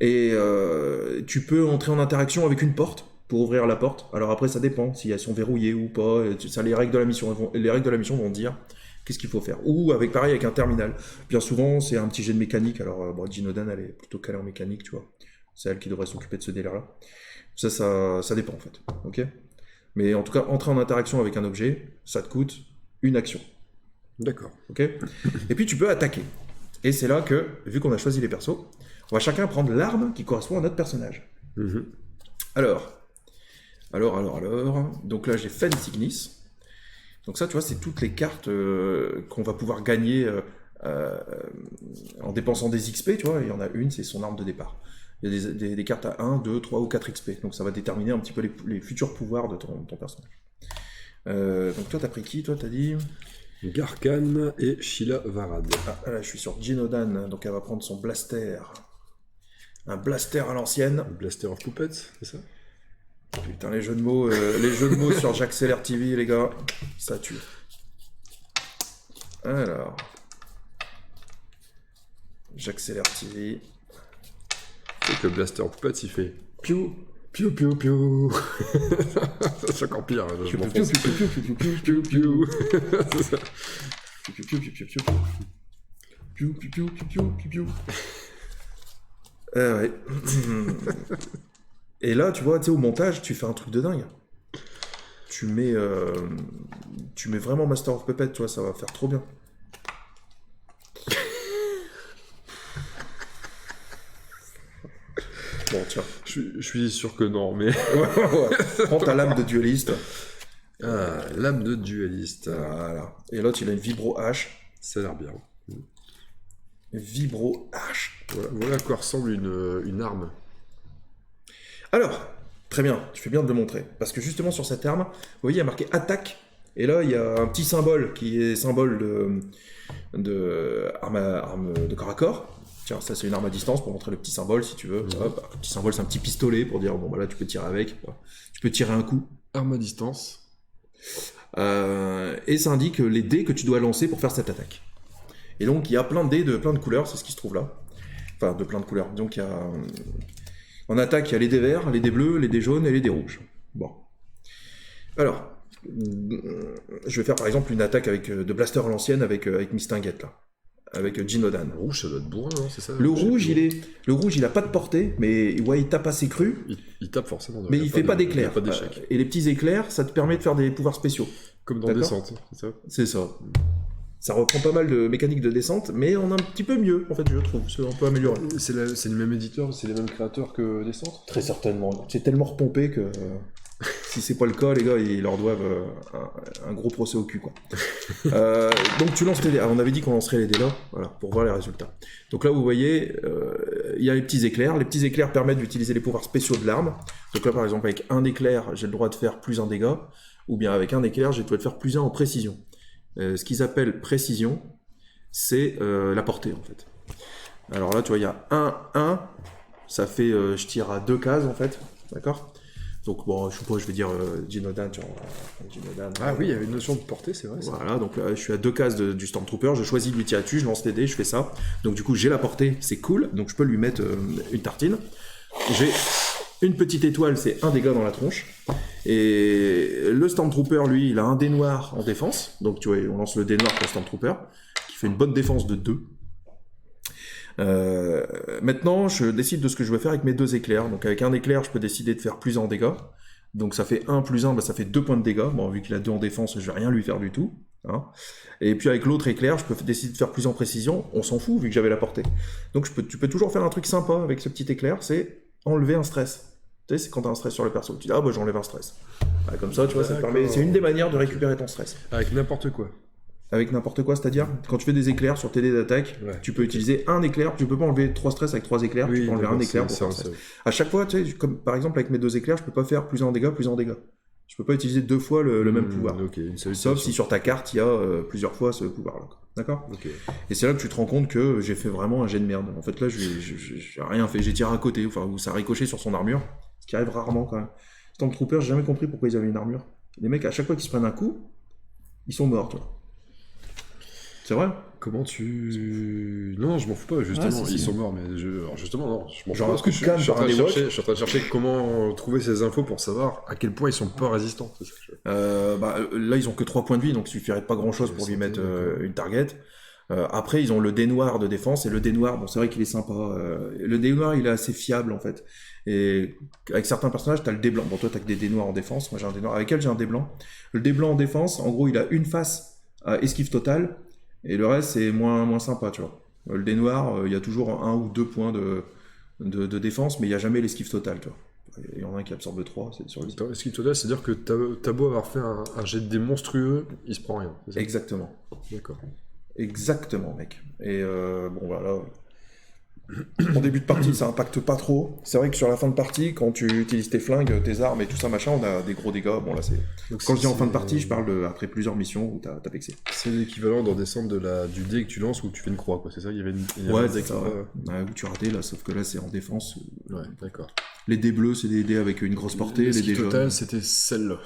Et tu peux entrer en interaction avec une porte pour ouvrir la porte. Alors après, ça dépend si elles sont verrouillées ou pas. Ça, les règles de la mission vont te dire qu'est-ce qu'il faut faire. Ou pareil avec un terminal. Bien souvent, c'est un petit jet de mécanique. Alors, Jinodan, elle est plutôt calée en mécanique, tu vois. C'est elle qui devrait s'occuper de ce délire-là. Ça dépend, en fait. Ok? Mais en tout cas, entrer en interaction avec un objet, ça te coûte une action. D'accord. Ok? Et puis, tu peux attaquer. Et c'est là que, vu qu'on a choisi les persos, on va chacun prendre l'arme qui correspond à notre personnage. Alors. Donc là, j'ai Fenn Ignis. Donc ça, tu vois, c'est toutes les cartes qu'on va pouvoir gagner en dépensant des XP, tu vois. Il y en a une, c'est son arme de départ. Il y a des cartes à 1, 2, 3 ou 4 XP. Donc ça va déterminer un petit peu les futurs pouvoirs de ton personnage. Donc toi, t'as pris qui? Toi, t'as dit Garkan et Sheila Varad. Ah, là, je suis sur Jinodan, donc elle va prendre son blaster. Un blaster à l'ancienne. Un blaster of puppets, c'est ça? Putain, les jeux de mots sur J'accélère TV, les gars, ça tue. Alors, J'accélère TV. C'est que le blaster en poupette, il fait piou, piou, piou, piou. C'est encore pire. Je m'enfonce. Piou, piou, piou. Ouais. Et là, tu vois, au montage, tu fais un truc de dingue. Tu mets vraiment Master of Puppet, tu vois, ça va faire trop bien. Bon, tiens. Je suis sûr que non, mais... ouais. Prends ta lame de dueliste. Ah, lame de dueliste. Voilà. Et l'autre, il a une vibro hache. Ça a l'air bien. Vibro hache. Voilà à quoi ressemble une arme. Alors, très bien, tu fais bien de le montrer. Parce que justement, sur cette arme, vous voyez, il y a marqué attaque. Et là, il y a un petit symbole qui est symbole de arme de corps à corps. Tiens, ça c'est une arme à distance pour montrer le petit symbole si tu veux. Hop, le petit symbole, c'est un petit pistolet pour dire bon, voilà, tu peux tirer avec. Tu peux tirer un coup. Arme à distance. Et ça indique les dés que tu dois lancer pour faire cette attaque. Et donc, il y a plein de dés de plein de couleurs, c'est ce qui se trouve là. Enfin, de plein de couleurs. Donc, il y a. En attaque, il y a les dés verts, les dés bleus, les dés jaunes et les dés rouges. Bon. Alors, je vais faire par exemple une attaque de blaster à l'ancienne avec Mistinguette là. Avec Jinodan. Le rouge, ça doit être bourrin, non? C'est ça? Le rouge, il a pas de portée, mais ouais, il tape assez cru. Il tape forcément. Mais il fait pas d'éclairs. Pas d'échec. Et les petits éclairs, ça te permet de faire des pouvoirs spéciaux. Comme dans Descente, c'est ça? C'est ça. Ça reprend pas mal de mécaniques de descente, mais on a un petit peu mieux, en fait, je trouve. C'est un peu amélioré. C'est le même éditeur, c'est les mêmes créateurs que Descente? Très certainement. C'est tellement repompé que si c'est pas le cas, les gars, ils leur doivent un gros procès au cul, quoi. Donc tu lances tes dés. Alors, on avait dit qu'on lancerait les dés là, voilà, pour voir les résultats. Donc là, vous voyez, il y a les petits éclairs. Les petits éclairs permettent d'utiliser les pouvoirs spéciaux de l'arme. Donc là, par exemple, avec un éclair, j'ai le droit de faire plus un dégât, ou bien avec un éclair, j'ai le droit de faire plus un en précision. Ce qu'ils appellent précision, c'est la portée, en fait. Alors là, tu vois, il y a 1, ça fait, je tire à 2 cases, en fait, d'accord? Donc bon, je sais pas, je vais dire Jinodan, tu vois. Jinodan, ah oui, il y a une notion de portée, c'est vrai. Voilà, donc là, je suis à 2 cases du Stormtrooper, je choisis de lui tirer dessus, je lance les dés, je fais ça. Donc du coup, j'ai la portée, c'est cool, donc je peux lui mettre une tartine. J'ai une petite étoile, c'est un dégât dans la tronche. Et le Stormtrooper, lui, il a un dé noir en défense. Donc tu vois, on lance le dé noir pour le Stormtrooper, qui fait une bonne défense de 2. Maintenant, je décide de ce que je veux faire avec mes 2 éclairs. Donc avec un éclair, je peux décider de faire plus 1 en dégâts. Donc ça fait 1 plus 1, bah, ça fait 2 points de dégâts. Bon, vu qu'il a 2 en défense, je vais rien lui faire du tout. Hein. Et puis avec l'autre éclair, je peux décider de faire plus en précision. On s'en fout, vu que j'avais la portée. Donc tu peux toujours faire un truc sympa avec ce petit éclair, c'est enlever un stress. Tu sais, c'est quand t'as un stress sur le perso. Tu dis, ah bah j'enlève un stress. Ouais, comme ça, tu vois, ça te permet... C'est une des manières de récupérer ton stress. Avec n'importe quoi. Avec n'importe quoi, c'est-à-dire, quand tu fais des éclairs sur tes dés d'attaque, tu peux utiliser un éclair, tu peux pas enlever 3 stress avec 3 éclairs, tu peux enlever un éclair pour faire stress. À chaque fois, tu sais, comme par exemple avec mes 2 éclairs, je peux pas faire plus 1 dégât, plus 1 dégât. Je peux pas utiliser 2 fois le même pouvoir. Sauf si sur ta carte, il y a plusieurs fois ce pouvoir-là. D'accord ? Et c'est là que tu te rends compte que j'ai fait vraiment un jet de merde. En fait, là, j'ai rien fait. J'ai tiré à côté, enfin, où ça a ricoché sur son armure, ce qui arrive rarement quand même. Stormtrooper, j'ai jamais compris pourquoi ils avaient une armure. Les mecs, à chaque fois qu'ils se prennent un coup, ils sont morts, toi. C'est vrai? Comment tu... Non, je m'en fous pas, justement. Ils sont morts, mais alors justement, non. Je m'en fous pas parce que je suis en train de chercher comment trouver ces infos pour savoir à quel point ils sont pas résistants. C'est ça que là, ils ont que 3 points de vie, donc il suffirait de pas grand-chose pour lui mettre une target. Après, ils ont le dé noir de défense, et le dé noir, bon, c'est vrai qu'il est sympa. Le dé noir, il est assez fiable, en fait. Et avec certains personnages, t'as le dé blanc. Bon, toi, t'as que des dés noirs en défense. Moi, j'ai un dé noir. Avec elle, j'ai un dé blanc. Le dé blanc en défense, en gros, il a une face à esquive totale, et le reste, c'est moins sympa, tu vois. Le dé noir, il y a toujours 1 ou 2 points de défense, mais il n'y a jamais l'esquive totale, tu vois. Il y en a un qui absorbe 3, c'est sur le esquive totale, c'est-à-dire que t'as beau avoir fait un jet de dés monstrueux, il se prend rien. Exactement. D'accord. Exactement, mec. Et bon, voilà. En début de partie, ça impacte pas trop. C'est vrai que sur la fin de partie, quand tu utilises tes flingues, tes armes et tout ça, machin, on a des gros dégâts. Bon, là, c'est. Donc, quand je dis en fin de partie, je parle après plusieurs missions où t'as vexé. C'est l'équivalent d'en descendre du dé que tu lances où tu fais une croix, quoi. C'est ça? Il y avait ouais, c'est ça. Ouais, où tu ratais, là, sauf que là, c'est en défense. Ouais, d'accord. Les dés bleus, c'est des dés avec une grosse portée. Les dés total, c'était celle-là.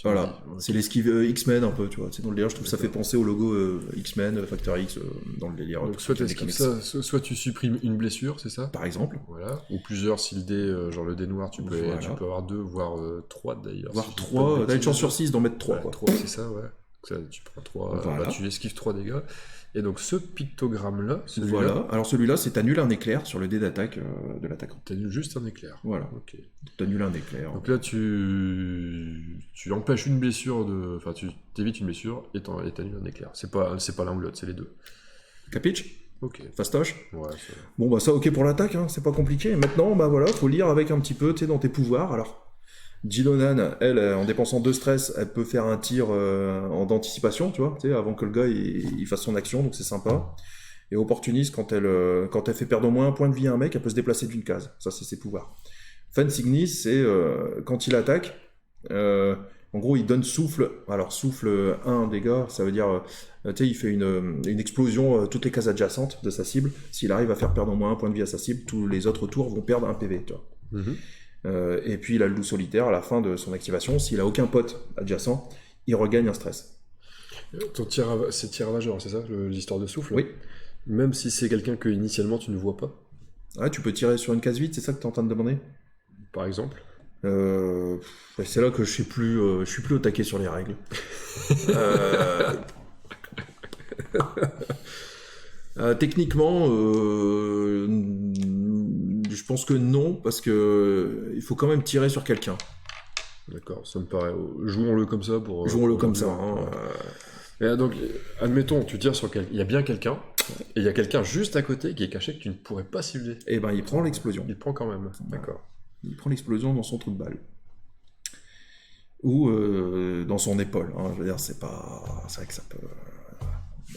Voilà, c'est l'esquive X-Men un peu, tu vois. C'est dans le délire, je trouve que ça fait penser au logo X-Men, Factor X, dans le délire. Donc soit tu esquives ça, soit tu supprimes une blessure, c'est ça? Par exemple. Voilà. Ou plusieurs, si le dé, genre le dé noir, tu peux avoir 2, voire 3 d'ailleurs. Voire 3, t'as une chance sur 6 d'en mettre 3. Ouais, 3, c'est ça, ouais. Ça, tu prends 3, voilà. Tu esquives 3 dégâts. Et donc ce pictogramme-là, voilà. Alors celui-là, c'est t'annules un éclair sur le dé d'attaque de l'attaquant. T'annules juste un éclair. Voilà. Ok. T'annules un éclair. Donc là, tu empêches une blessure de, enfin, tu t'évites une blessure et t'annules un éclair. C'est pas l'un ou l'autre, c'est les deux. Capiche? Ok. Fastoche? Ouais. Bon bah ça, ok pour l'attaque, hein, c'est pas compliqué. Maintenant, bah voilà, faut lire avec un petit peu, tu sais, dans tes pouvoirs. Alors. Jilonan, elle, en dépensant 2 stress, elle peut faire un tir d'anticipation, tu vois, avant que le gars il fasse son action, donc c'est sympa. Et opportuniste, quand elle fait perdre au moins un point de vie à un mec, elle peut se déplacer d'une case. Ça, c'est ses pouvoirs. Fence Ignis, c'est quand il attaque, en gros, il donne souffle. Alors, souffle 1 dégâts, ça veut dire, il fait une explosion toutes les cases adjacentes de sa cible. S'il arrive à faire perdre au moins un point de vie à sa cible, tous les autres tours vont perdre un PV, tu vois. Et puis il a le loup solitaire à la fin de son activation. S'il a aucun pote adjacent, il regagne un stress. C'est tir ravageur, c'est ça l'histoire de souffle? Oui. Même si c'est quelqu'un que initialement tu ne vois pas? Ah, tu peux tirer sur une case vide, c'est ça que tu es en train de demander? Par exemple? C'est là que je suis plus au taquet sur les règles. Techniquement, je pense que non, parce que il faut quand même tirer sur quelqu'un. D'accord, ça me paraît. Jouons-le comme ça pour. Jouons-le comme ça. Et donc, admettons, tu tires sur quelqu'un. Il y a bien quelqu'un, et il y a quelqu'un juste à côté qui est caché que tu ne pourrais pas cibler. Et ben, il prend l'explosion. Il prend quand même. D'accord. Il prend l'explosion dans son trou de balle. Ou dans son épaule. Hein. Je veux dire, c'est vrai que ça peut.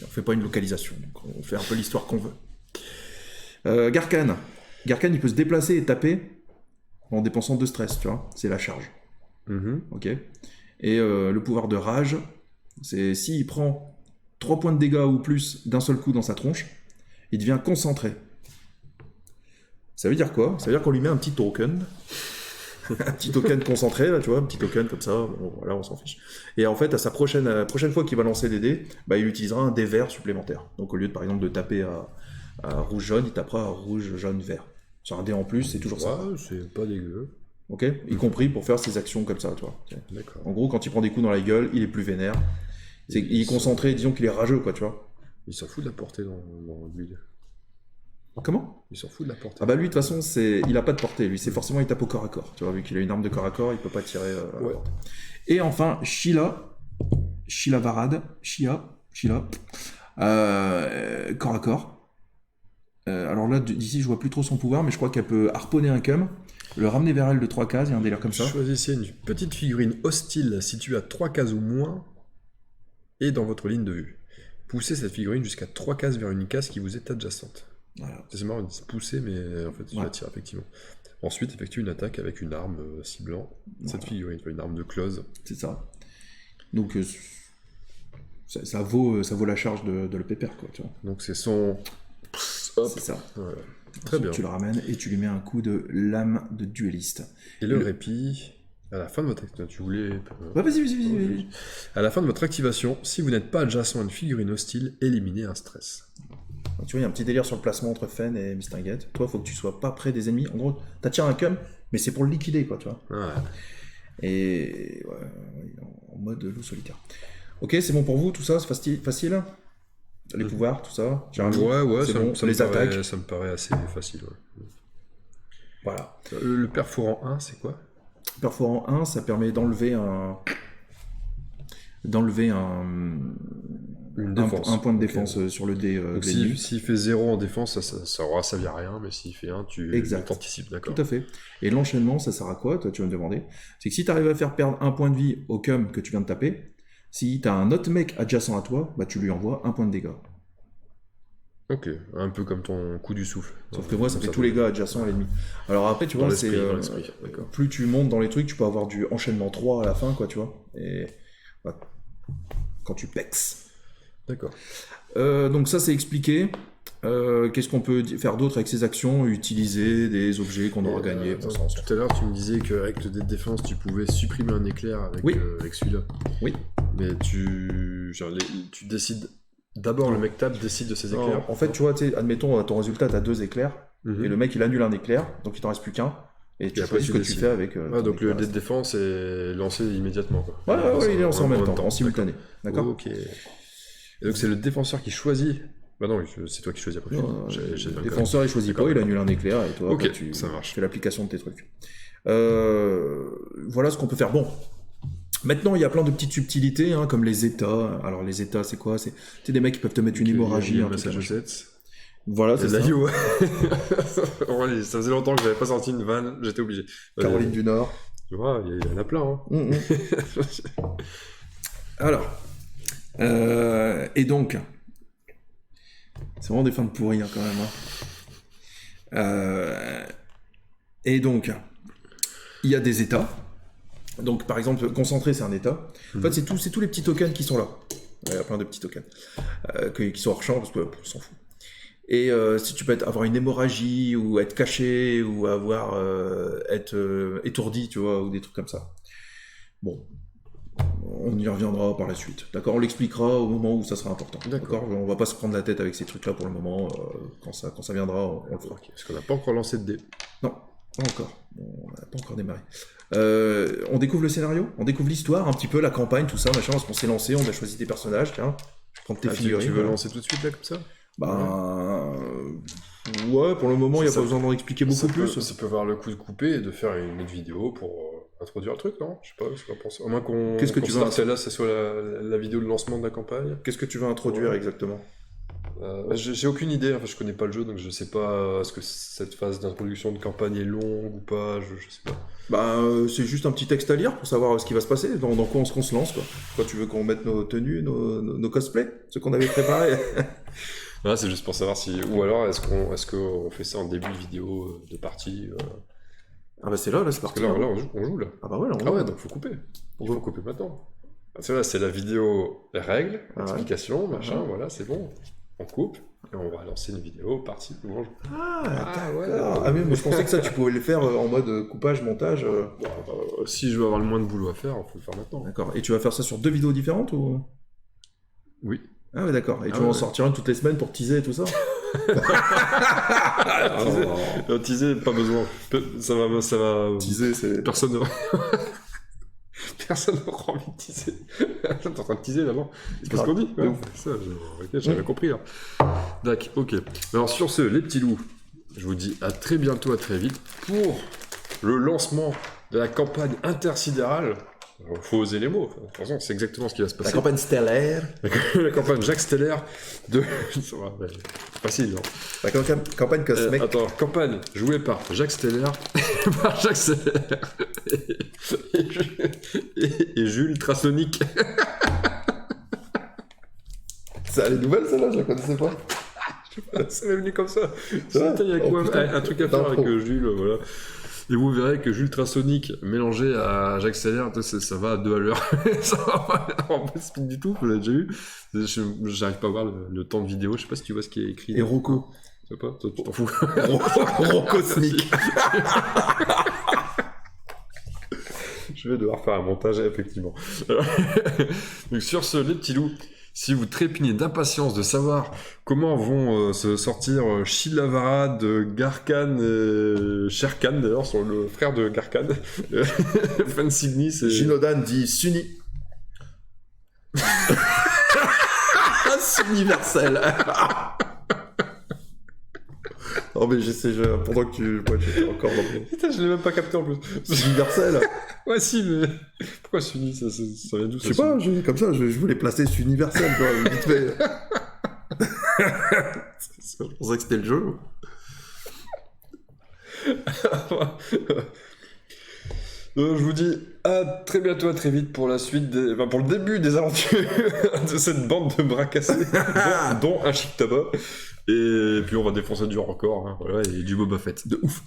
On fait pas une localisation, donc on fait un peu l'histoire qu'on veut. Garkan, il peut se déplacer et taper en dépensant 2 stress, tu vois. C'est la charge. Ok. Et le pouvoir de rage, c'est s'il prend 3 points de dégâts ou plus d'un seul coup dans sa tronche, il devient concentré. Ça veut dire quoi? Ça veut dire qu'on lui met un petit token. Un petit token concentré, là, tu vois, un petit token comme ça, bon, voilà, on s'en fiche. Et en fait, à sa prochaine fois qu'il va lancer des dés, bah, il utilisera un dé vert supplémentaire. Donc au lieu de, par exemple, de taper à rouge-jaune, il tapera à rouge-jaune-vert. C'est un dé en plus, c'est toujours ça. Ouais, c'est pas dégueu. Ok, y compris pour faire ses actions comme ça, tu vois. D'accord. En gros, quand il prend des coups dans la gueule, il est plus vénère. Il est concentré, disons qu'il est rageux, quoi, tu vois. Il s'en fout de la portée dans le build. Comment? Il s'en fout de la portée. Ah bah lui, de toute façon, il a pas de portée. Lui, c'est forcément, il tape au corps à corps. Tu vois, vu qu'il a une arme de corps à corps, il peut pas tirer. Ouais. Et enfin, Sheila Varad, corps à corps. Alors là, d'ici, je vois plus trop son pouvoir, mais je crois qu'elle peut harponner un cum, le ramener vers elle de 3 cases, il y a un délire comme ça. Choisissez une petite figurine hostile située à 3 cases ou moins et dans votre ligne de vue. Poussez cette figurine jusqu'à 3 cases vers une case qui vous est adjacente. Voilà. C'est marrant, ils disent pousser, mais en fait, tu la tires effectivement. Ensuite, effectue une attaque avec une arme ciblant cette figurine, une arme de close. C'est ça. Donc, ça vaut la charge de le pépère, quoi, tu vois. Donc, c'est son... Hop. C'est ça. Voilà. Très bien. Tu le ramènes et tu lui mets un coup de lame de dueliste. Et le répit... À la fin de votre activation, tu voulais... Vas-y. À la fin de votre activation, si vous n'êtes pas adjacent à une figurine hostile, éliminez un stress. Tu vois, il y a un petit délire sur le placement entre Fen et Mistinguette. Toi, il faut que tu sois pas près des ennemis. En gros, t'attires un cum, mais c'est pour le liquider, quoi, tu vois. Ouais. Et en mode loup solitaire. Ok, c'est bon pour vous, tout ça, c'est facile. Les pouvoirs, tout ça. Ouais, ça les attaques. Ça me paraît assez facile. Ouais. Voilà. Le perforant 1, c'est quoi? Perforant 1, ça permet d'enlever un point de défense sur le dé. Donc s'il fait 0 en défense, ça aura servi à rien, mais s'il fait 1, tu t'anticipes, d'accord. Tout à fait. Et l'enchaînement, ça sert à quoi? Toi, tu vas me demander. C'est que si tu arrives à faire perdre un point de vie au cum que tu viens de taper, si tu as un autre mec adjacent à toi, bah, tu lui envoies un point de dégâts. Ok, un peu comme ton coup du souffle. Sauf que moi, ça fait tous les gars adjacents à l'ennemi. Alors après, tu vois, c'est plus tu montes dans les trucs, tu peux avoir du enchaînement 3 à la fin, quoi, tu vois. Et voilà. Quand tu pexes. D'accord. Donc ça, c'est expliqué. Qu'est-ce qu'on peut faire d'autre avec ces actions? Utiliser des objets qu'on aura gagnés. Tout à l'heure, tu me disais qu'avec le dé de défense, tu pouvais supprimer un éclair avec celui-là. Oui. Mais tu décides... D'abord, le mec tape, décide de ses éclairs. En fait, tu vois, admettons, à ton résultat, tu as 2 éclairs, et le mec, il annule un éclair, donc il t'en reste plus qu'un, et tu choisis ce que tu fais avec... donc le dé de défense est lancé immédiatement, quoi. Ouais, il est lancé en même temps, en simultané. D'accord. Ok. Et donc c'est le défenseur qui choisit... Bah non, c'est toi qui choisis après. Le défenseur, il choisit pas, il annule un éclair, et toi, après, tu fais l'application de tes trucs. Voilà ce qu'on peut faire. Bon. Maintenant, il y a plein de petites subtilités, hein, comme les états. Alors, les états, c'est quoi? C'est des mecs qui peuvent te mettre une hémorragie. Massachusetts. Voilà, c'est ça. Ça faisait longtemps que j'avais pas sorti une vanne, j'étais obligé. Caroline du Nord. Tu vois, il y en a plein. Hein. Alors, et donc, c'est vraiment des fins de pourri, hein, quand même. Hein. Et donc, il y a des états. Donc, par exemple, concentré, c'est un état. En fait, c'est tous les petits tokens qui sont là. Il y a plein de petits tokens qui sont hors champ parce qu'on s'en fout. Et si tu peux avoir une hémorragie ou être caché ou être étourdi, tu vois, ou des trucs comme ça. Bon, on y reviendra par la suite. D'accord, on l'expliquera au moment où ça sera important. D'accord, on va pas se prendre la tête avec ces trucs-là pour le moment. Quand ça viendra, on le fera. Parce qu'on n'a pas encore lancé de dés. Non, pas encore. On n'a pas encore démarré. On découvre le scénario, on découvre l'histoire, un petit peu la campagne, tout ça, machin, parce qu'on s'est lancé, on a choisi des personnages, tiens, je prends tes figurines. Tu veux lancer tout de suite là comme ça? Ouais, pour le moment, il n'y a pas besoin d'en expliquer beaucoup plus. Ça peut avoir le coup de couper et de faire une autre vidéo pour introduire le truc, non? Je sais pas ce qu'on pense. Au moins qu'on... Qu'est-ce que tu veux celle-là, ce soit la vidéo de lancement de la campagne. Qu'est-ce que tu veux introduire exactement? J'ai aucune idée, enfin je connais pas le jeu, donc je sais pas est-ce que cette phase d'introduction de campagne est longue ou pas, je sais pas. C'est juste un petit texte à lire pour savoir ce qui va se passer, dans quoi on se lance, quoi. Toi, tu veux qu'on mette nos tenues, nos cosplays, ce qu'on avait préparé? Ouais, c'est juste pour savoir si... Ou alors, est-ce qu'on fait ça en début de vidéo de partie Ah bah c'est là c'est parti. Parce que là, on joue là. Ah bah ouais, là, on joue. Ah ouais, donc faut couper. Faut couper maintenant. Parce que là, c'est la vidéo règles, explication, machin, voilà, c'est bon. On coupe, et on va lancer une vidéo, partie, où on joue. D'accord. Ah mais moi, je pensais que ça, tu pouvais le faire en mode coupage, montage. Si je veux avoir le moins de boulot à faire, il faut le faire maintenant. D'accord. Et tu vas faire ça sur 2 vidéos différentes ou... Oui. Ah ouais, d'accord. Et tu vas en sortir une toutes les semaines pour teaser et tout ça? Teaser, pas besoin. Ça va... Teaser, c'est... Personne n'aura envie de teaser. T'es en train de teaser là-bas. C'est pas ce qu'on dit. Ouais, ça, j'avais compris là. D'accord, ok. Alors sur ce, les petits loups, je vous dis à très bientôt, à très vite pour le lancement de la campagne intersidérale. Il faut oser les mots. De toute façon, c'est exactement ce qui va se passer. La campagne stellaire. La campagne Jacques Stellaire de... C'est facile, non? La campagne cosmique. Attends, campagne jouée par Jacques Stellaire. Par Jacques Stellaire. Et Jules Trasonic. C'est les nouvelles, celle-là, je la connaissais pas. Ça m'est venu comme ça. Il y a quoi, un truc à faire avec Jules, voilà. Et vous verrez que Jules Trasonic mélangé à Jacques Stellaire, ça va à 2 à l'heure. Ça va pas speed du tout, vous l'avez déjà vu. J'arrive pas à voir le temps de vidéo, je sais pas si tu vois ce qui est écrit. Et Rocco. Je sais pas, toi tu t'en fous. Rocco Sneak. Je vais devoir faire un montage, effectivement. Donc sur ce, les petits loups, si vous trépignez d'impatience de savoir comment vont se sortir Shilavarad, Garkan, Sherkan d'ailleurs, sont le frère de Garkan, Fansigny, c'est... Ginodan dit Sunni. Universel. Non mais j'essaie, pendant que tu... Ouais, j'étais encore dans le... Putain, je l'ai même pas capté en plus. Universel. Ouais si, mais... Pourquoi Sunni, ça vient d'où? Je sais pas, comme ça, je voulais placer ce Universel, quoi, vite fait. Je pensais que c'était le jeu. Donc, je vous dis à très bientôt, à très vite pour la suite, pour le début des aventures de cette bande de bras cassés, dont un chic tabac. Et puis on va défoncer du record, hein, voilà, et du Boba Fett. De ouf.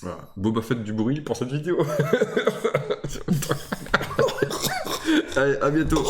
Voilà. Boba Fett du bruit pour cette vidéo. Allez, à bientôt.